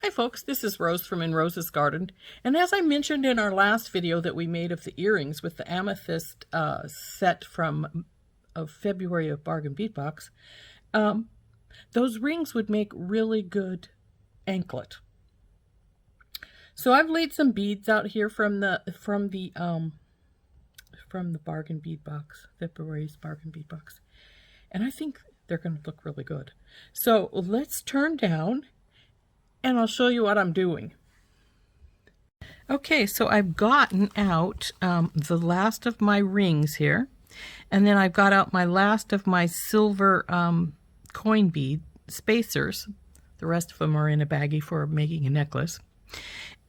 Hi folks, this is Rose from In Rose's Garden, and as I mentioned in our last video that we made of the earrings with the amethyst set from February of Bargain Bead Box, those rings would make really good anklet. So I've laid some beads out here from the Bargain Bead Box, February's Bargain Bead Box, and I think they're going to look really good. So let's turn down and I'll show you what I'm doing. Okay, so I've gotten out the last of my rings here, and then I've got out my last of my silver coin bead spacers. The rest of them are in a baggie for making a necklace.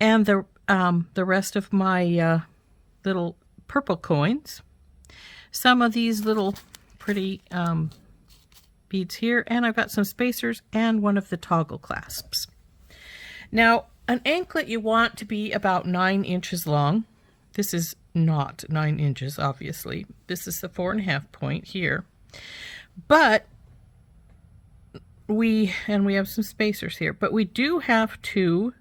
And the rest of my little purple coins. Some of these little pretty beads here, and I've got some spacers and one of the toggle clasps. Now, an anklet you want to be about 9 inches long. This is not 9 inches, obviously. This is the 4.5 point here. But we have some spacers here, but we do have to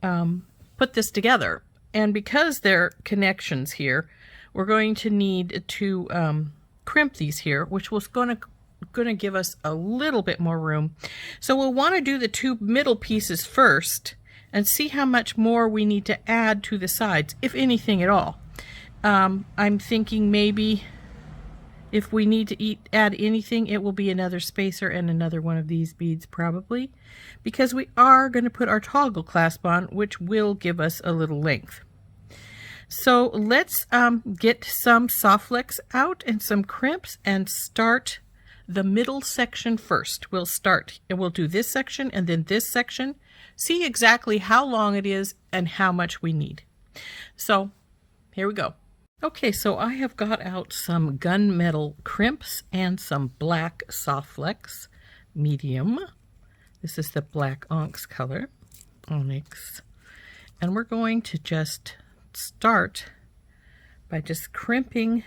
put this together. And because there are connections here, we're going to need to crimp these here, which was going to give us a little bit more room. So we'll want to do the 2 middle pieces first and see how much more we need to add to the sides, if anything at all. I'm thinking maybe if we need to add anything, it will be another spacer and another one of these beads probably, because we are going to put our toggle clasp on, which will give us a little length. So let's get some soft flex out and some crimps and start the middle section first. We'll do this section and then this section. See exactly how long it is and how much we need. So here we go. Okay, so I have got out some gunmetal crimps and some black soft flex medium. This is the black onyx color, onyx. And we're going to just start by just crimping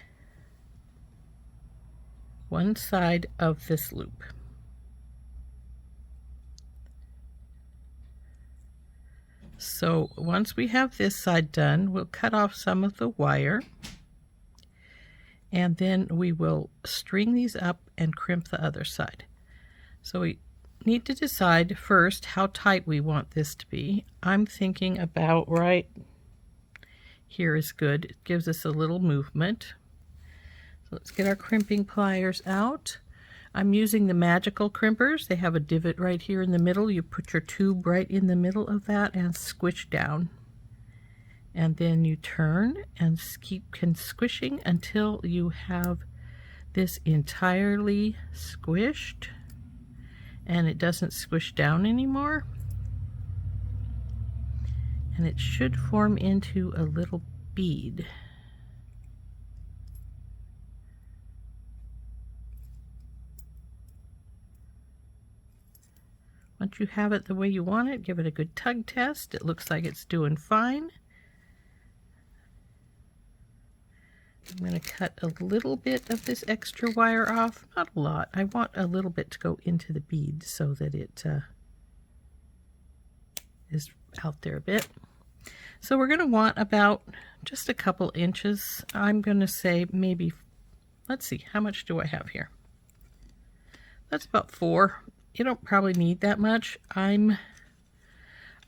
one side of this loop. So once we have this side done, we'll cut off some of the wire, and then we will string these up and crimp the other side. So we need to decide first how tight we want this to be. I'm thinking about right here is good. It gives us a little movement. So let's get our crimping pliers out. I'm using the Magical crimpers. They have a divot right here in the middle. You put your tube right in the middle of that and squish down. And then you turn and keep squishing until you have this entirely squished and it doesn't squish down anymore. And it should form into a little bead. Once you have it the way you want it, give it a good tug test. It looks like it's doing fine. I'm going to cut a little bit of this extra wire off, not a lot. I want a little bit to go into the bead so that it is out there a bit. So we're going to want about just a couple inches. I'm going to say maybe, let's see, how much do I have here? That's about 4. You don't probably need that much. I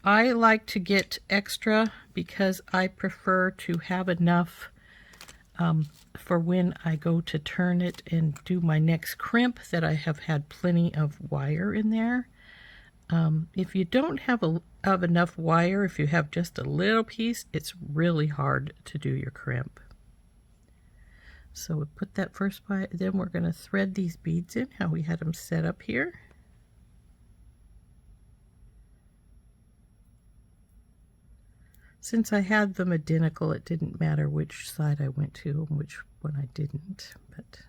like to get extra because I prefer to have enough for when I go to turn it and do my next crimp that I have had plenty of wire in there. If you don't have enough wire, if you have just a little piece, it's really hard to do your crimp. So we put that first by, then we're going to thread these beads in how we had them set up here. Since I had them identical, it didn't matter which side I went to and which one I didn't, but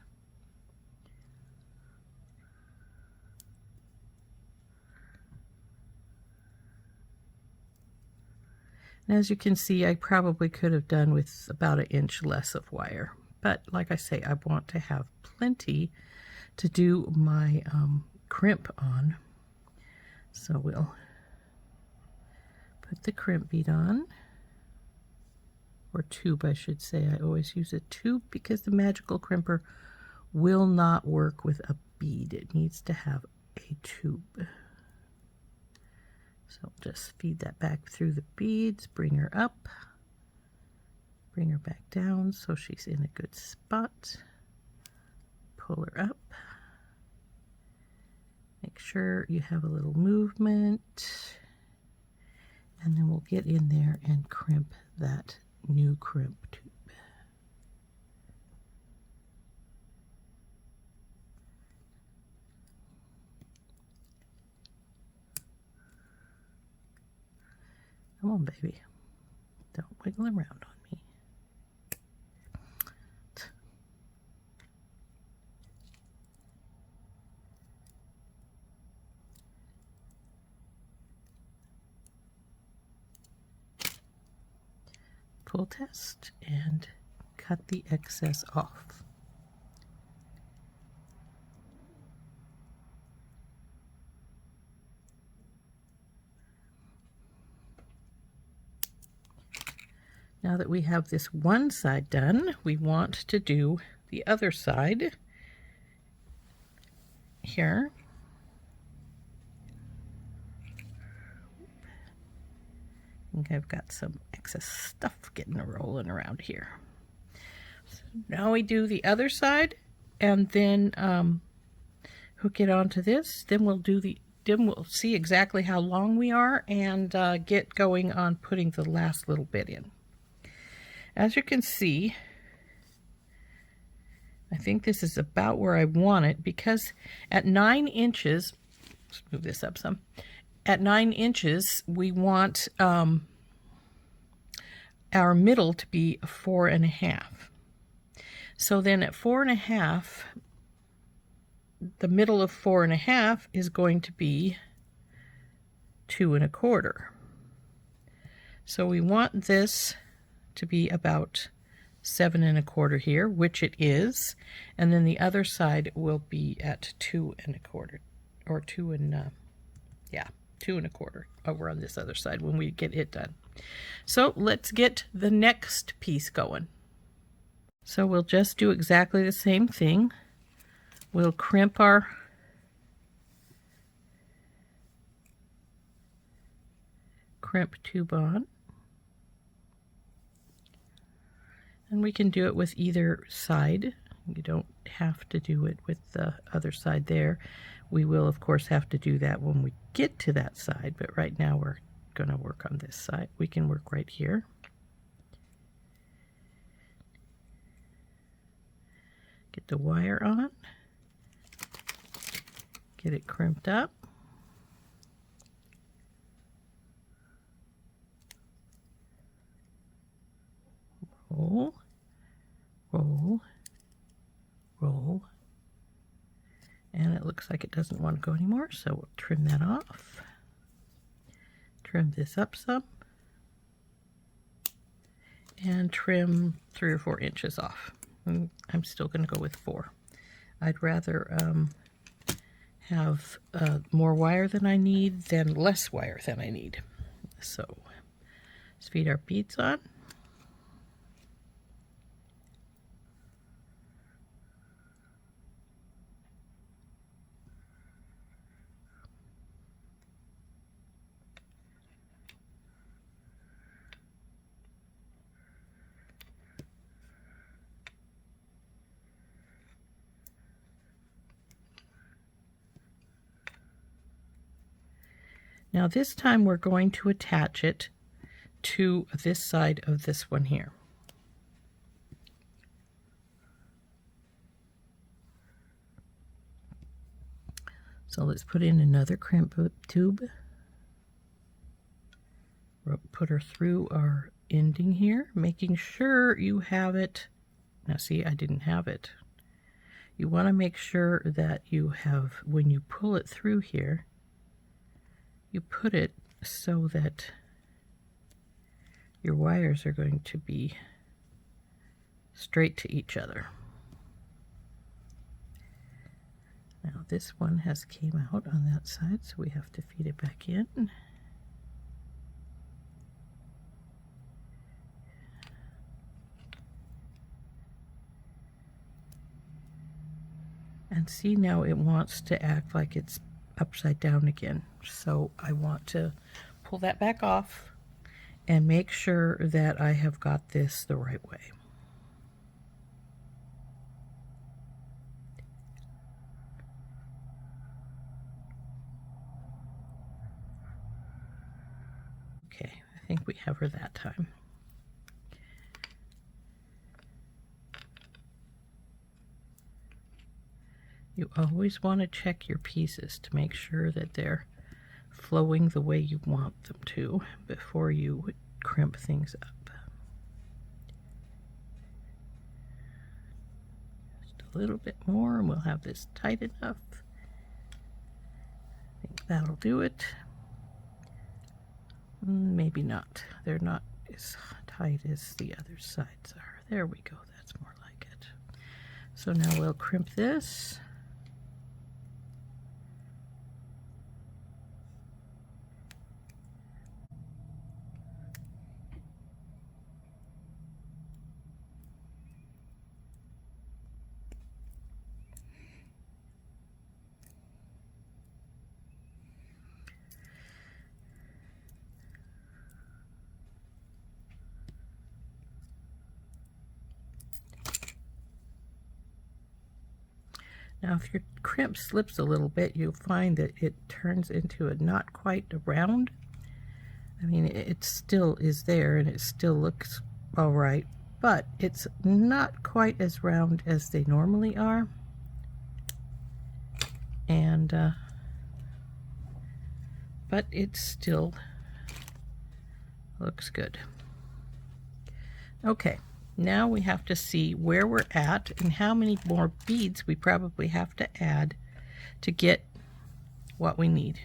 and as you can see, I probably could have done with about 1 inch less of wire, but like I say, I want to have plenty to do my crimp on, so we'll Put the crimp bead on, or tube I should say. I always use a tube because the magical crimper will not work with a bead. It needs to have a tube. So just feed that back through the beads, bring her up, bring her back down so she's in a good spot. Pull her up. Make sure you have a little movement. And then we'll get in there and crimp that new crimp tube. Come on, baby. Don't wiggle around on me. Pull test and cut the excess off. Now that we have this one side done, we want to do the other side here. I think I've got some excess stuff getting rolling around here. So now we do the other side and then hook it onto this. Then we'll see exactly how long we are and get going on putting the last little bit in. As you can see, I think this is about where I want it because at 9 inches, let's move this up some. At 9 inches, we want our middle to be 4.5. So then at 4.5, the middle of 4.5 is going to be 2.25. So we want this to be about 7.25 here, which it is, and then the other side will be at 2.25, or 2.25 over on this other side when we get it done. So let's get the next piece going. So we'll just do exactly the same thing. We'll crimp our crimp tube on, and we can do it with either side. You don't have to do it with the other side there. We will, of course, have to do that when we get to that side, but right now we're going to work on this side. We can work right here. Get the wire on. Get it crimped up. Roll, roll, roll. And it looks like it doesn't want to go anymore, so we'll trim that off. Trim this up some. And trim 3 or 4 inches off. I'm still going to go with 4. I'd rather have more wire than I need than less wire than I need. So let's feed our beads on. Now this time we're going to attach it to this side of this one here. So let's put in another crimp tube. We'll put her through our ending here, making sure you have it. Now see, I didn't have it. You want to make sure that you have, when you pull it through here, you put it so that your wires are going to be straight to each other. Now this one has came out on that side, so we have to feed it back in. And see, now it wants to act like it's upside down again. So I want to pull that back off and make sure that I have got this the right way. Okay, I think we have her that time. You always want to check your pieces to make sure that they're flowing the way you want them to before you crimp things up. Just a little bit more and we'll have this tight enough. I think that'll do it. Maybe not. They're not as tight as the other sides are. There we go. That's more like it. So now we'll crimp this. Now, if your crimp slips a little bit, you'll find that it turns into a not quite a round. I mean, it still is there and it still looks all right, but it's not quite as round as they normally are. And, but it still looks good. Okay. Now we have to see where we're at and how many more beads we probably have to add to get what we need.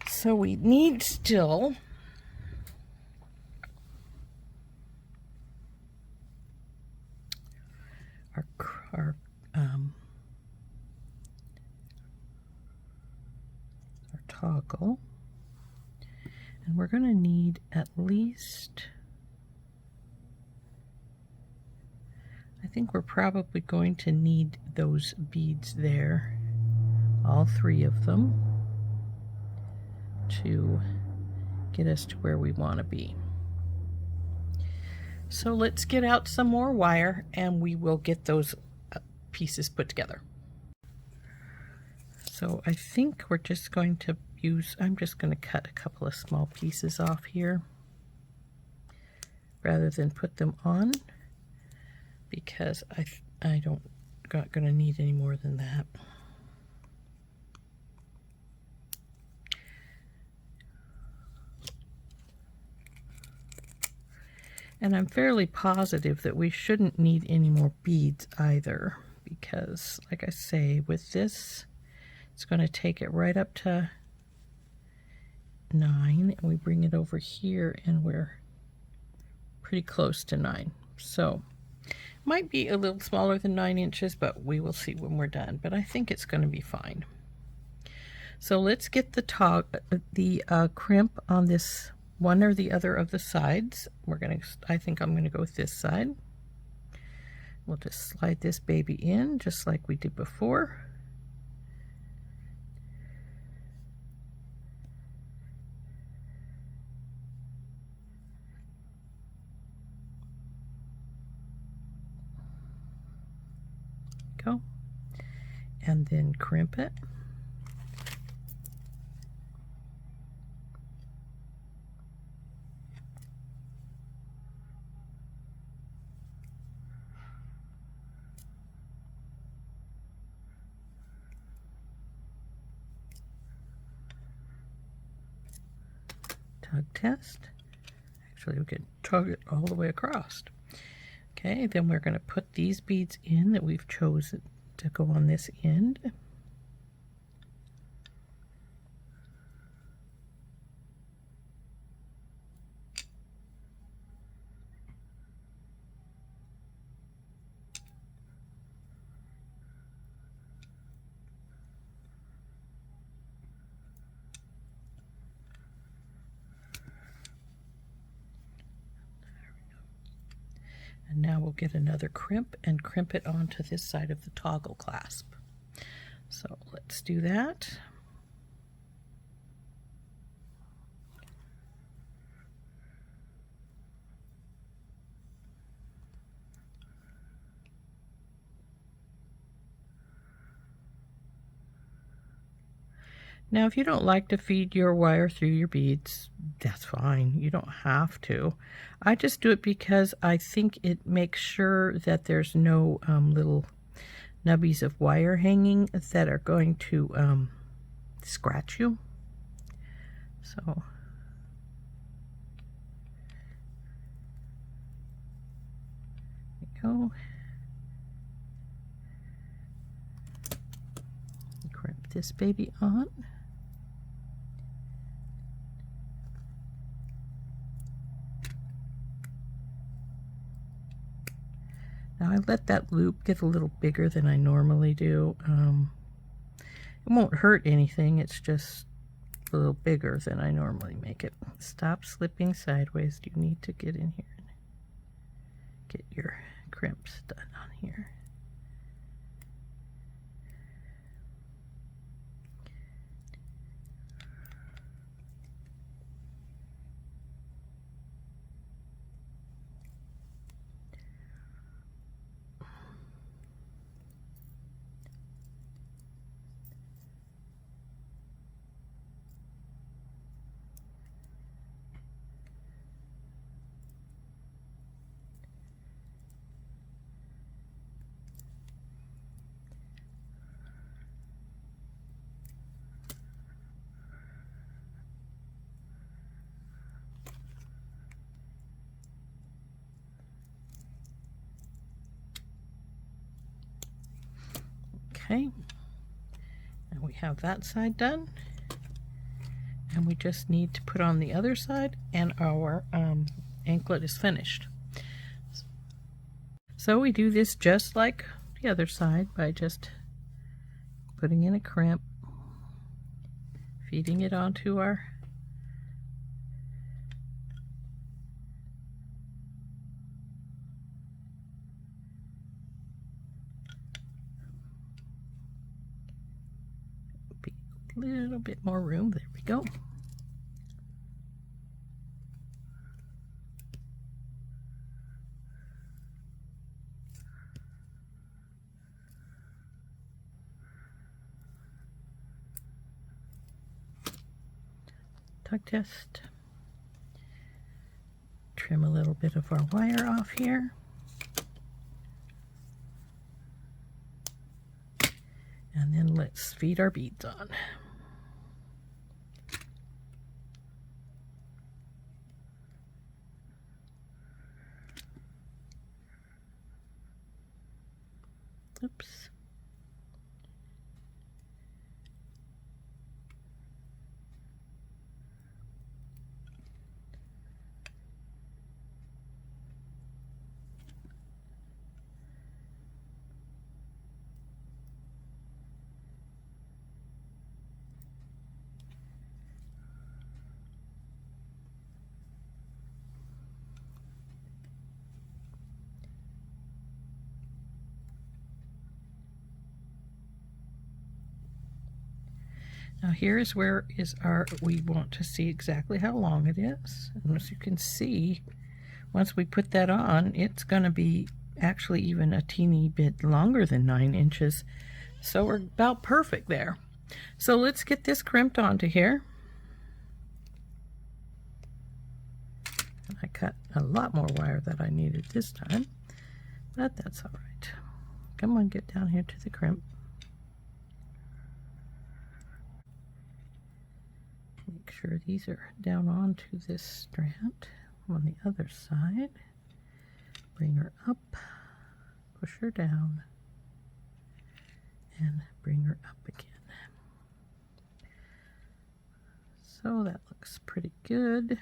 So we need still our toggle, and we're going to need at least, I think we're probably going to need those beads there, all 3 of them, to get us to where we want to be. So let's get out some more wire and we will get those pieces put together. So I think we're just going to use, I'm just going to cut a couple of small pieces off here rather than put them on, because I don't not going to need any more than that. And I'm fairly positive that we shouldn't need any more beads either, because like I say, with this, it's going to take it right up to 9, and we bring it over here and we're pretty close to 9. So might be a little smaller than 9 inches, but we will see when we're done. But I think it's going to be fine. So let's get the crimp on this one or the other of the sides. I think I'm going to go with this side. We'll just slide this baby in just like we did before. Go. And then crimp it. Tug test. Actually, we can tug it all the way across. Okay, then we're going to put these beads in that we've chosen to go on this end. And now we'll get another crimp and crimp it onto this side of the toggle clasp. So let's do that. Now, if you don't like to feed your wire through your beads, that's fine. You don't have to. I just do it because I think it makes sure that there's no little nubbies of wire hanging that are going to scratch you. So there we go. Crimp this baby on. Now I let that loop get a little bigger than I normally do. It won't hurt anything, it's just a little bigger than I normally make it. Stop slipping sideways. You need to get in here and get your crimps done on here. Okay, and we have that side done, and we just need to put on the other side, and our anklet is finished. So we do this just like the other side by just putting in a crimp, feeding it onto our little bit more room. There we go. Tug test. Trim a little bit of our wire off here. And then let's feed our beads on. Oops. Now here is where we want to see exactly how long it is. And as you can see, once we put that on, it's going to be actually even a teeny bit longer than 9 inches. So we're about perfect there. So let's get this crimped onto here. I cut a lot more wire than I needed this time, but that's all right. Come on, get down here to the crimp. Make sure these are down onto this strand on the other side. Bring her up, push her down, and bring her up again. So that looks pretty good.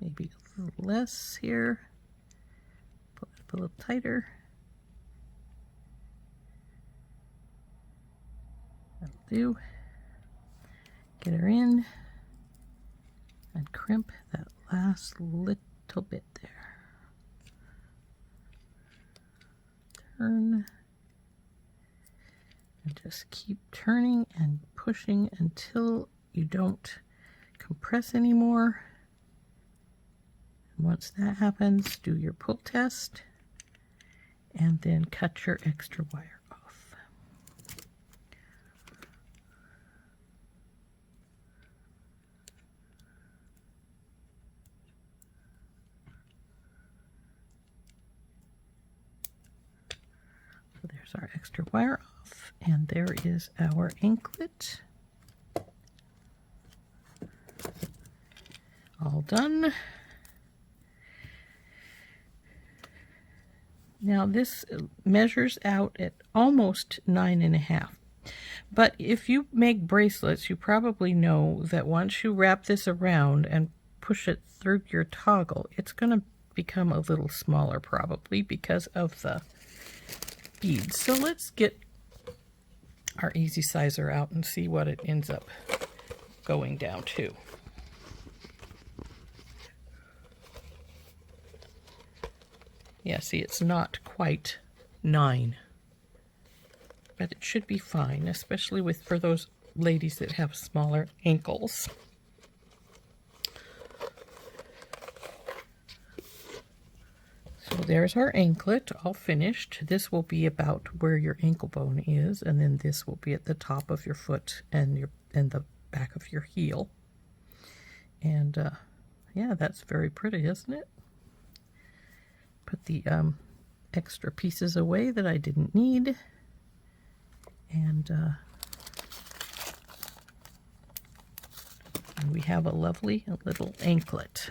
Maybe a little less here. Pull it up a little tighter. That'll do. Get her in and crimp that last little bit there. turn. And just keep turning and pushing until you don't compress anymore. And once that happens, do your pull test and then cut your extra wire off. So there's our extra wire off, and there is our anklet. All done. Now this measures out at almost 9.5. But if you make bracelets, you probably know that once you wrap this around and push it through your toggle, it's going to become a little smaller probably because of the beads. So let's get our Easy Sizer out and see what it ends up going down to. Yeah, see, it's not quite 9, but it should be fine, especially for those ladies that have smaller ankles. So there's our anklet all finished. This will be about where your ankle bone is, and then this will be at the top of your foot and the back of your heel. And yeah, that's very pretty, isn't it? Put the extra pieces away that I didn't need, and we have a lovely little anklet.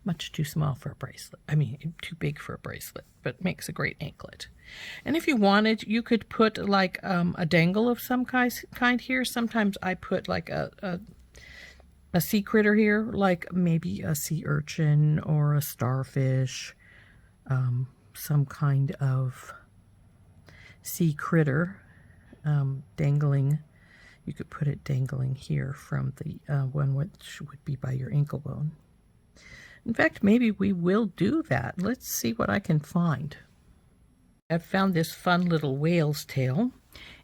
Much too small for a bracelet. I mean, too big for a bracelet, but makes a great anklet. And if you wanted, you could put like a dangle of some kind here. Sometimes I put like a sea critter here, like maybe a sea urchin or a starfish, some kind of sea critter dangling. You could put it dangling here from the one which would be by your ankle bone. In fact, maybe we will do that. Let's see what I can find. I've found this fun little whale's tail,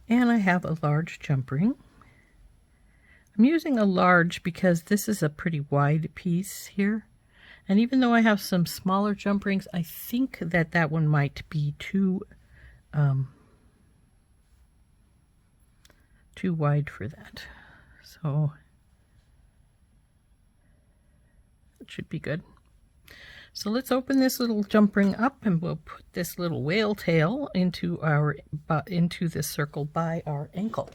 and I have a large jump ring. I'm using a large because this is a pretty wide piece here. And even though I have some smaller jump rings, I think that that one might be too wide for that. So it should be good. So let's open this little jump ring up, and we'll put this little whale tail into this circle by our ankle.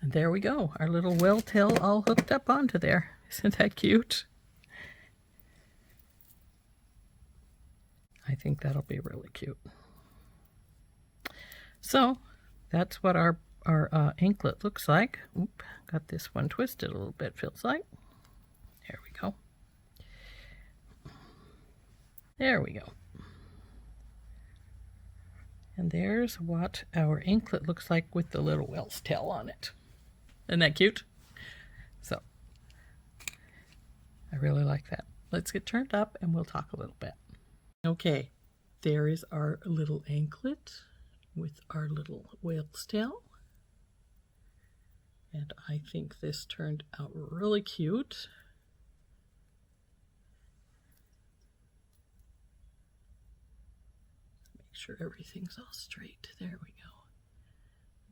And there we go, our little whale tail all hooked up onto there. Isn't that cute? I think that'll be really cute. So that's what our anklet looks like. Oop, got this one twisted a little bit, feels like. There we go. There we go. And there's what our anklet looks like with the little whale's tail on it. Isn't that cute? So, I really like that. Let's get turned up and we'll talk a little bit. Okay, there is our little anklet with our little whale's tail. And I think this turned out really cute. Make sure everything's all straight. There we go.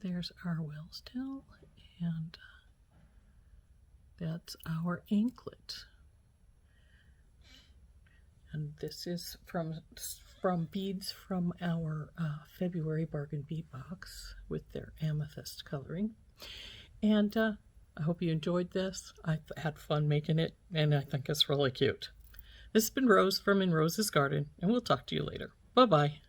There's our whale's tail. And that's our anklet. And this is from beads from our February bargain bead box with their amethyst coloring. And I hope you enjoyed this. I had fun making it, and I think it's really cute. This has been Rose from In Rose's Garden, and we'll talk to you later. Bye-bye.